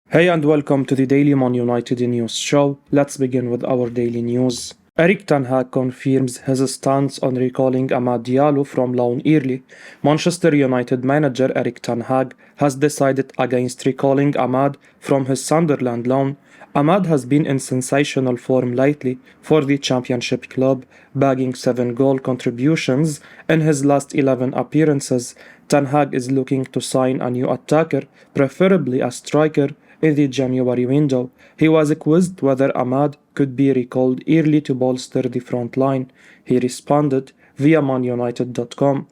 Hey and welcome to the Daily Man United News Show. Let's begin with our daily news. Erik ten Hag confirms his stance on recalling Amad Diallo from loan early. Manchester United manager Erik ten Hag has decided against recalling Amad from his Sunderland loan. Ahmad has been in sensational form lately for the Championship club, bagging 7 goal contributions in his last 11 appearances. Ten Hag is looking to sign a new attacker, preferably a striker, in the January window. He was quizzed whether Ahmad could be recalled early to bolster the front line. He responded via manunited.com,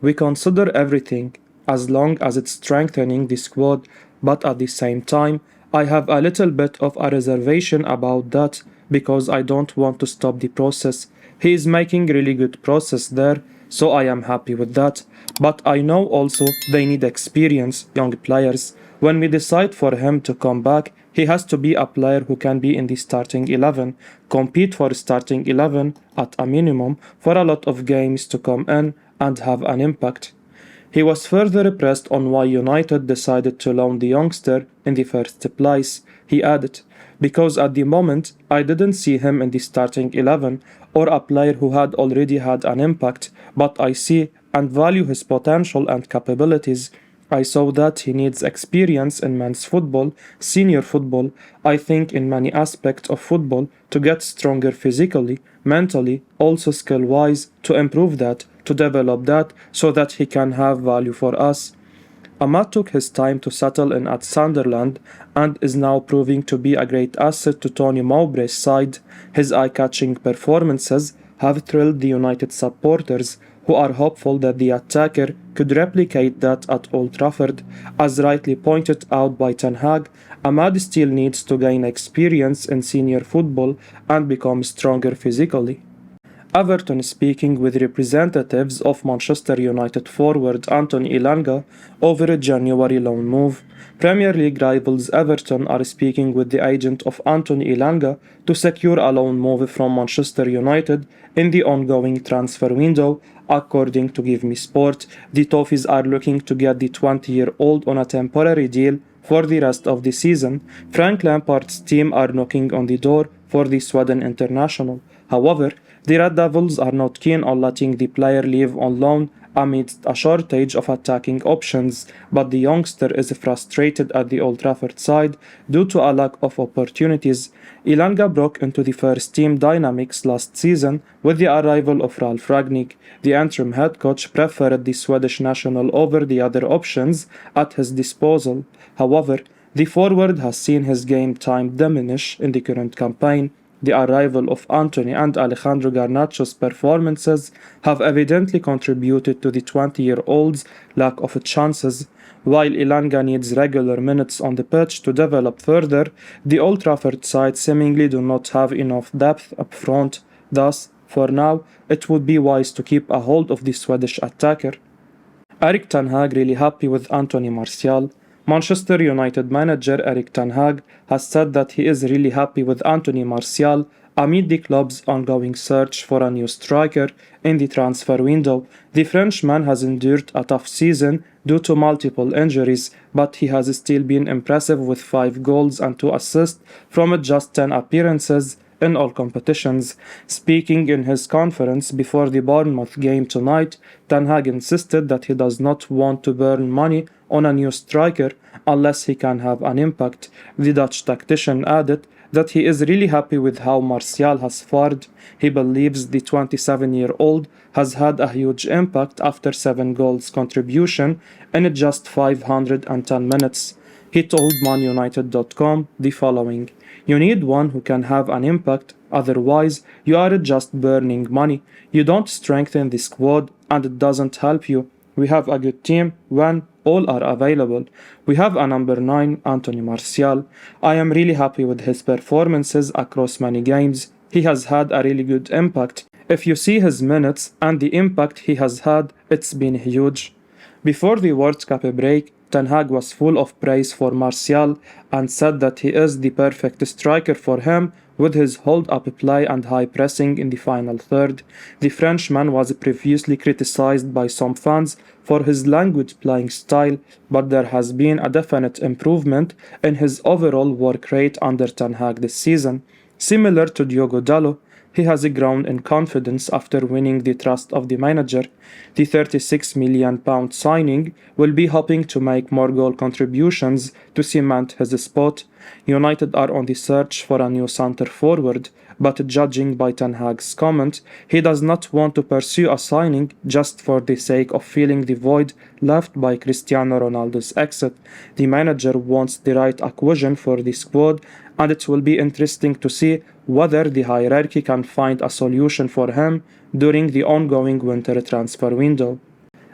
"We consider everything, as long as it's strengthening the squad, but at the same time, I have a little bit of a reservation about that because I don't want to stop the process. He is making really good process there, so I am happy with that. But I know also they need experience, young players. When we decide for him to come back, he has to be a player who can be in the starting 11, compete for starting 11 at a minimum for a lot of games to come in and have an impact." He was further pressed on why United decided to loan the youngster in the first place. He added, "Because at the moment, I didn't see him in the starting 11 or a player who had already had an impact, but I see and value his potential and capabilities. I saw that he needs experience in men's football, senior football, I think in many aspects of football, to get stronger physically, mentally, also skill-wise, to improve that, to develop that, so that he can have value for us." Ahmad took his time to settle in at Sunderland and is now proving to be a great asset to Tony Mowbray's side. His eye-catching performances have thrilled the United supporters, who are hopeful that the attacker could replicate that at Old Trafford. As rightly pointed out by Ten Hag, Ahmad still needs to gain experience in senior football and become stronger physically. Everton is speaking with representatives of Manchester United forward Anthony Elanga over a January loan move. Premier League rivals Everton are speaking with the agent of Anthony Elanga to secure a loan move from Manchester United in the ongoing transfer window. According to Give Me Sport, the Toffees are looking to get the 20-year-old on a temporary deal for the rest of the season. Frank Lampard's team are knocking on the door for the Sweden international. However, the Red Devils are not keen on letting the player leave on loan amidst a shortage of attacking options, but the youngster is frustrated at the Old Trafford side due to a lack of opportunities. Elanga broke into the first team dynamics last season with the arrival of Ralf Rangnick. The interim head coach preferred the Swedish national over the other options at his disposal. However, the forward has seen his game time diminish in the current campaign. The arrival of Anthony and Alejandro Garnacho's performances have evidently contributed to the 20-year-old's lack of chances. While Elanga needs regular minutes on the pitch to develop further, the Old Trafford side seemingly do not have enough depth up front. Thus, for now, it would be wise to keep a hold of the Swedish attacker. Erik ten Hag really happy with Anthony Martial. Manchester United manager Erik ten Hag has said that he is really happy with Anthony Martial amid the club's ongoing search for a new striker in the transfer window. The Frenchman has endured a tough season due to multiple injuries, but he has still been impressive with 5 goals and 2 assists from just 10 appearances in all competitions. Speaking in his conference before the Bournemouth game tonight, Ten Hag insisted that he does not want to burn money on a new striker unless he can have an impact. The Dutch tactician added that he is really happy with how Martial has fared. He believes the 27-year-old has had a huge impact after 7 goals contribution in just 510 minutes. He told manunited.com the following: "You need one who can have an impact, otherwise you are just burning money. You don't strengthen the squad and it doesn't help you. We have a good team when all are available. We have a number 9, Anthony Martial. I am really happy with his performances across many games. He has had a really good impact. If you see his minutes and the impact he has had, it's been huge." Before the World Cup break, Ten Hag was full of praise for Martial and said that he is the perfect striker for him with his hold-up play and high pressing in the final third. The Frenchman was previously criticized by some fans for his languid playing style, but there has been a definite improvement in his overall work rate under Ten Hag this season. Similar to Diogo Dalot, he has grown in confidence after winning the trust of the manager. The £36 million signing will be hoping to make more goal contributions to cement his spot. United are on the search for a new centre forward, but judging by Ten Hag's comment, he does not want to pursue a signing just for the sake of filling the void left by Cristiano Ronaldo's exit. The manager wants the right acquisition for the squad, and it will be interesting to see whether the hierarchy can find a solution for him during the ongoing winter transfer window.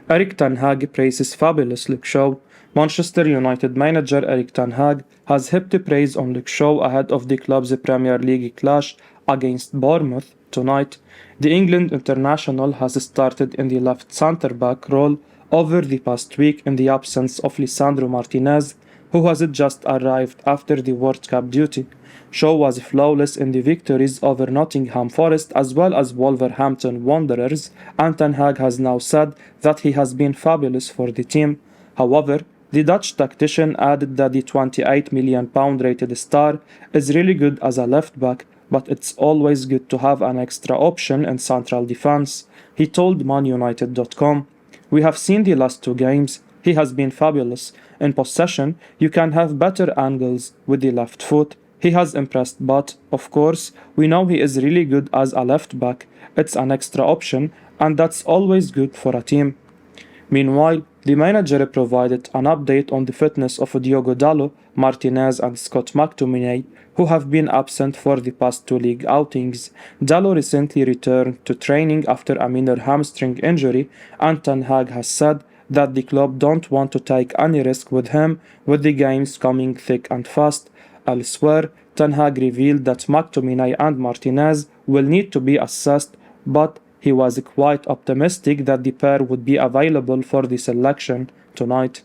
Erik Ten Hag praises fabulous Luke Shaw. Manchester United manager Erik Ten Hag has heaped praise on Luke Shaw ahead of the club's Premier League clash against Bournemouth tonight. The England international has started in the left centre-back role over the past week in the absence of Lisandro Martinez, who has just arrived after the World Cup duty. Shaw was flawless in the victories over Nottingham Forest as well as Wolverhampton Wanderers, and Ten Hag has now said that he has been fabulous for the team. However, the Dutch tactician added that the £28 million rated star is really good as a left-back, but it's always good to have an extra option in central defense. He told ManUnited.com, "We have seen the last two games. He has been fabulous. In possession, you can have better angles with the left foot. He has impressed, but, of course, we know he is really good as a left-back. It's an extra option, and that's always good for a team." Meanwhile, the manager provided an update on the fitness of Diogo Dalot, Martinez and Scott McTominay, who have been absent for the past two league outings. Dalot recently returned to training after a minor hamstring injury, and Ten Hag has said that the club don't want to take any risk with him, with the games coming thick and fast. Elsewhere, Ten Hag revealed that McTominay and Martinez will need to be assessed, but he was quite optimistic that the pair would be available for the selection tonight.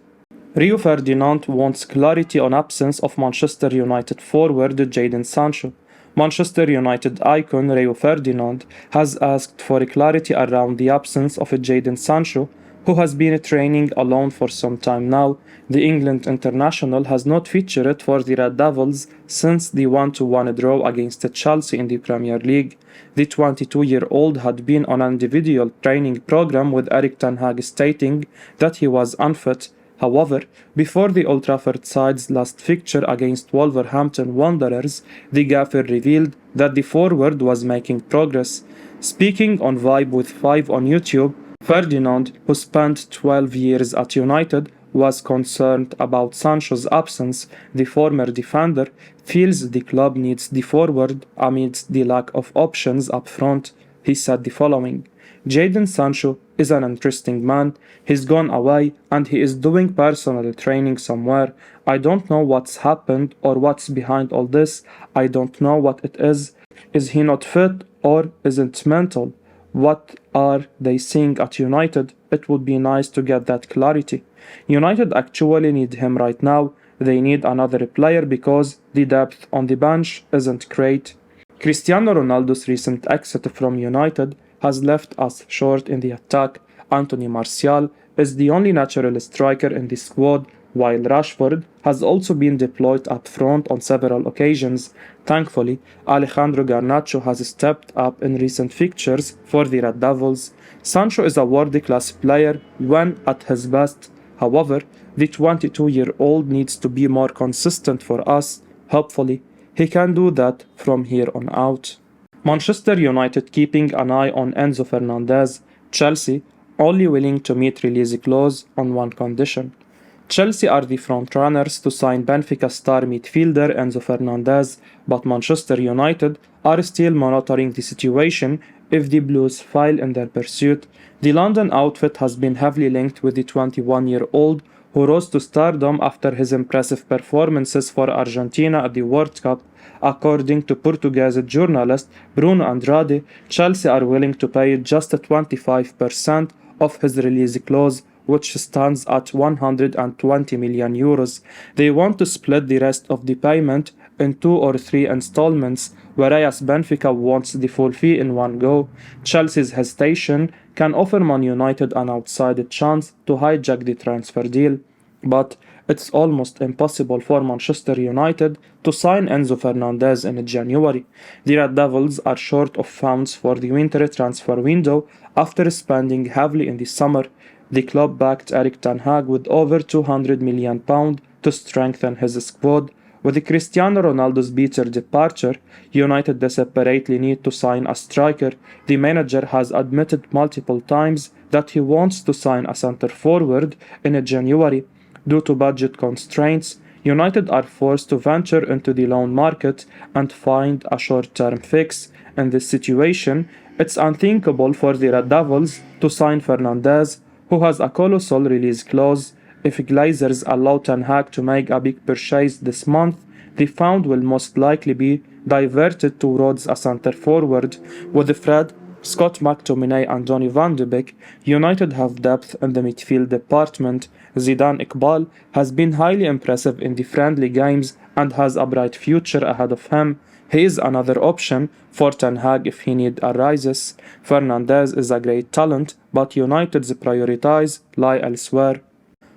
Rio Ferdinand wants clarity on absence of Manchester United forward Jadon Sancho. Manchester United icon Rio Ferdinand has asked for clarity around the absence of Jadon Sancho, who has been training alone for some time now. The England international has not featured for the Red Devils since the 1-1 draw against Chelsea in the Premier League. The 22-year-old had been on an individual training program with Erik Ten Hag stating that he was unfit. However, before the Old Trafford side's last fixture against Wolverhampton Wanderers, the gaffer revealed that the forward was making progress. Speaking on Vibe with 5 on YouTube, Ferdinand, who spent 12 years at United, was concerned about Sancho's absence. The former defender feels the club needs the forward amidst the lack of options up front. He said the following: "Jadon Sancho is an interesting man. He's gone away and he is doing personal training somewhere. I don't know what's happened or what's behind all this. I don't know what it is. Is he not fit or isn't mental? What are they seeing at United? It would be nice to get that clarity. United actually need him right now. They need another player because the depth on the bench isn't great." Cristiano Ronaldo's recent exit from United has left us short in the attack. Anthony Martial is the only natural striker in the squad, while Rashford has also been deployed up front on several occasions. Thankfully, Alejandro Garnacho has stepped up in recent fixtures for the Red Devils. Sancho is a world-class player when at his best. However, the 22-year-old needs to be more consistent for us. Hopefully, he can do that from here on out. Manchester United keeping an eye on Enzo Fernandez. Chelsea only willing to meet release clause on one condition. Chelsea are the frontrunners to sign Benfica star midfielder Enzo Fernandez, but Manchester United are still monitoring the situation if the Blues fail in their pursuit. The London outfit has been heavily linked with the 21-year-old who rose to stardom after his impressive performances for Argentina at the World Cup. According to Portuguese journalist Bruno Andrade, Chelsea are willing to pay just 25% of his release clause, which stands at €120 million. They want to split the rest of the payment in 2 or 3 installments, whereas Benfica wants the full fee in one go. Chelsea's hesitation can offer Man United an outside chance to hijack the transfer deal, but it's almost impossible for Manchester United to sign Enzo Fernandez in January. The Red Devils are short of funds for the winter transfer window after spending heavily in the summer. The club backed Erik ten Hag with over £200 million to strengthen his squad. With Cristiano Ronaldo's bitter departure, United desperately need to sign a striker. The manager has admitted multiple times that he wants to sign a centre forward in January. Due to budget constraints, United are forced to venture into the loan market and find a short-term fix. In this situation, it's unthinkable for the Red Devils to sign Fernandez, who has a colossal release clause. If Glazers allow Ten Hag to make a big purchase this month, the fund will most likely be diverted towards a centre forward. With Fred, Scott McTominay and Donny van de Beek, United have depth in the midfield department. Zidane Iqbal has been highly impressive in the friendly games and has a bright future ahead of him. He is another option for Ten Hag if he need arises. Fernandez is a great talent, but United's priorities lie elsewhere.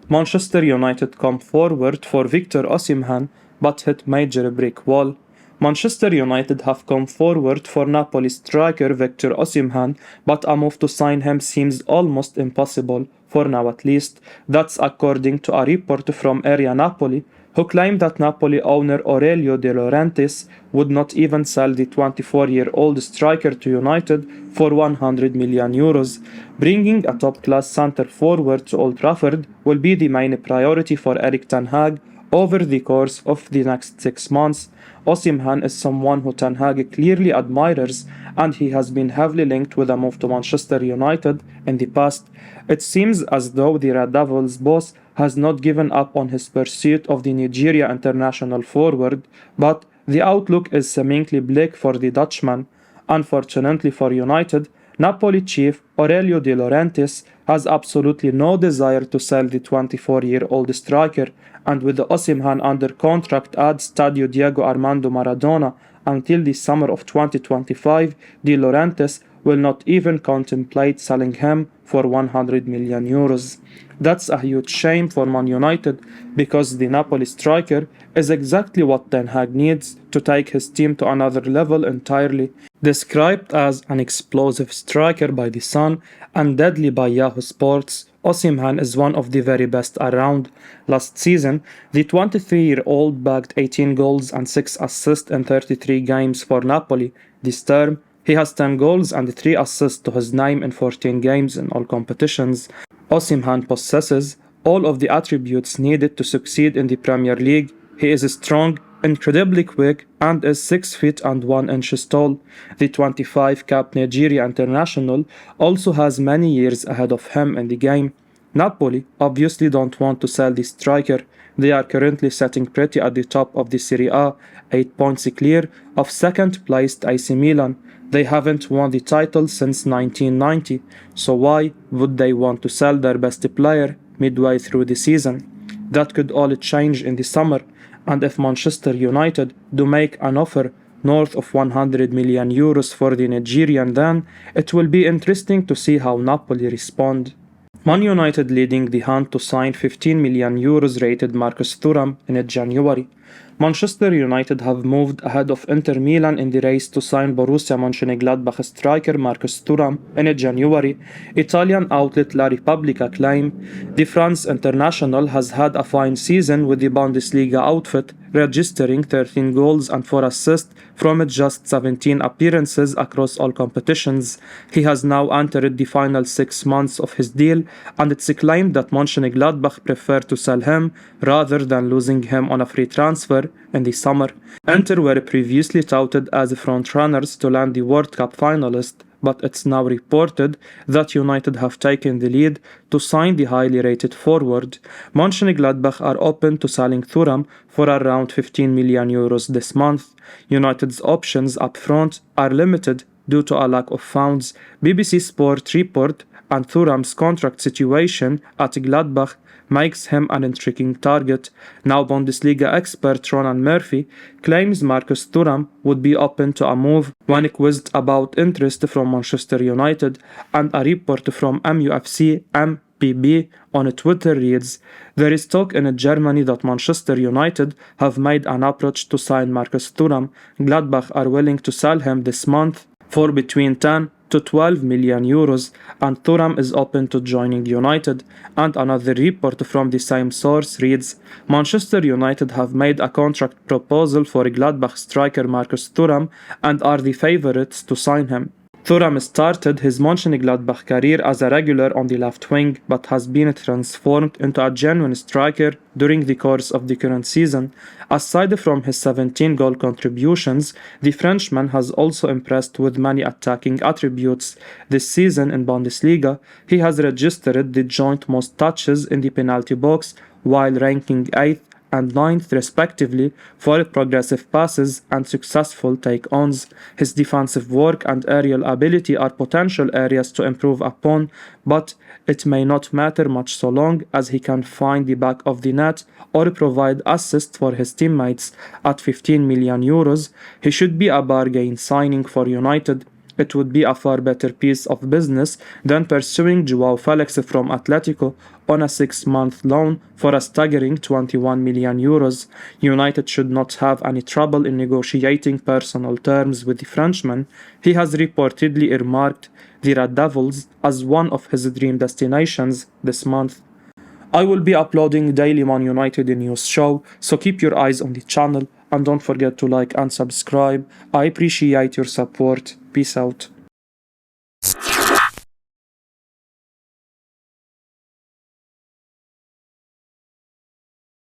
Manchester United come forward for Victor Osimhen but hit major brick wall. Manchester United have come forward for Napoli striker Victor Osimhen, but a move to sign him seems almost impossible, for now at least. That's according to a report from Area Napoli, who claimed that Napoli owner Aurelio De Laurentiis would not even sell the 24-year-old striker to United for €100 million. Bringing a top-class centre-forward to Old Trafford will be the main priority for Erik ten Hag over the course of the next 6 months. Osimhen is someone who Ten Hag clearly admires, and he has been heavily linked with a move to Manchester United in the past. It seems as though the Red Devils boss has not given up on his pursuit of the Nigeria international forward, but the outlook is seemingly bleak for the Dutchman. Unfortunately for United, Napoli chief Aurelio De Laurentiis has absolutely no desire to sell the 24-year-old striker, and with Osimhen under contract at Stadio Diego Armando Maradona until the summer of 2025, De Laurentiis will not even contemplate selling him for €100 million. That's a huge shame for Man United, because the Napoli striker is exactly what Ten Hag needs to take his team to another level entirely. Described as an explosive striker by The Sun and deadly by Yahoo Sports, Osimhen is one of the very best around. Last season, the 23-year-old bagged 18 goals and 6 assists in 33 games for Napoli. This term, he has 10 goals and 3 assists to his name in 14 games in all competitions. Osimhen possesses all of the attributes needed to succeed in the Premier League. He is strong, incredibly quick, and is 6 feet and 1 inch tall. The 25-cap Nigeria international also has many years ahead of him in the game. Napoli obviously don't want to sell the striker. They are currently sitting pretty at the top of the Serie A, 8 points clear of second-placed AC Milan. They haven't won the title since 1990, so why would they want to sell their best player midway through the season? That could all change in the summer, and if Manchester United do make an offer north of €100 million for the Nigerian, then it will be interesting to see how Napoli respond. Man United leading the hunt to sign €15 million rated Marcus Thuram in January. Manchester United have moved ahead of Inter Milan in the race to sign Borussia Mönchengladbach striker Marcus Thuram in January. Italian outlet La Repubblica claim the France international has had a fine season with the Bundesliga outfit, registering 13 goals and 4 assists from just 17 appearances across all competitions. He has now entered the final 6 months of his deal, and it's claimed that Mönchengladbach prefer to sell him rather than losing him on a free transfer in the summer. Inter were previously touted as frontrunners to land the World Cup finalist, but it's now reported that United have taken the lead to sign the highly rated forward. Mönchengladbach are open to selling Thuram for around €15 million this month. United's options up front are limited due to a lack of funds. BBC Sport report and Thuram's contract situation at Gladbach makes him an intriguing target. Now Bundesliga expert Ronan Murphy claims Marcus Thuram would be open to a move when quizzed about interest from Manchester United, and a report from MUFC MPB on Twitter reads, "There is talk in Germany that Manchester United have made an approach to sign Marcus Thuram. Gladbach are willing to sell him this month for between 10 to 12 million euros, and Thuram is open to joining United." And another report from the same source reads, "Manchester United have made a contract proposal for Gladbach striker Marcus Thuram and are the favourites to sign him." Thuram started his Mönchengladbach career as a regular on the left wing, but has been transformed into a genuine striker during the course of the current season. Aside from his 17 goal contributions, the Frenchman has also impressed with many attacking attributes. This season in Bundesliga, he has registered the joint most touches in the penalty box, while ranking 8th and 9th respectively for progressive passes and successful take-ons. His defensive work and aerial ability are potential areas to improve upon, but it may not matter much so long as he can find the back of the net or provide assists for his teammates. At 15 million euros, he should be a bargain signing for United. It would be a far better piece of business than pursuing Joao Felix from Atletico on a 6-month loan for a staggering 21 million euros. United should not have any trouble in negotiating personal terms with the Frenchman. He has reportedly earmarked the Red Devils as one of his dream destinations this month. I will be uploading daily Man United news show, so keep your eyes on the channel and don't forget to like and subscribe. I appreciate your support. Peace out.